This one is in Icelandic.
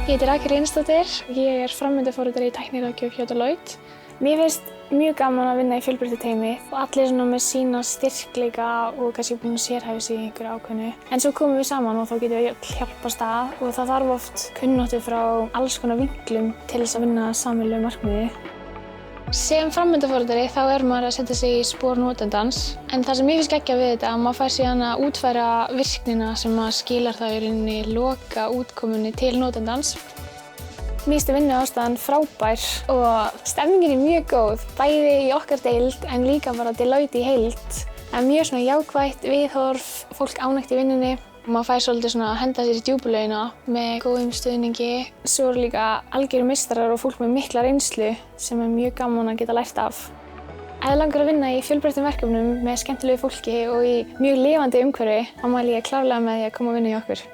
Ég heiti Rakel Einarsdóttir, ég framvinduforritari í tækniráðgjöf hjá Deloitte. Mér finnst mjög gaman að vinna í fjölbreyttu teymi og allir með sína styrkleika og kannski búin að sérhæfa sig í einhverju ákveðnu. En svo komum við saman og þá getum við hjálpast að og það þarf oft kunnáttu frá alls konar vinklum til þess að vinna sameiginlegu markmiði. Sem framvinduforritari þá maður að setja sig í spor notandans, en það sem mér finnst geggjað við þetta er að maður fær síðan að útfæra virknina sem skilar það í rauninni loka útkomunni til notandans. Mér finnst vinnuaðstaðan frábær og stemningin er mjög góð, bæði í okkar deild en líka bara Deloitte í heild. Það er mjög jákvætt viðhorf, fólk ánægt í vinnunni. Maður fær svolítið að henda sér í djúpulaugina með góðum stuðningi. Svo eru líka algjörir meistarar og fólk með mikla reynslu sem er mjög gaman að geta lært af. Ef þið langar að vinna í fjölbreyttum verkefnum með skemmtilegu fólki og í mjög lifandi umhverfi, þá mæli ég klárlega með því að koma og vinna hjá okkur.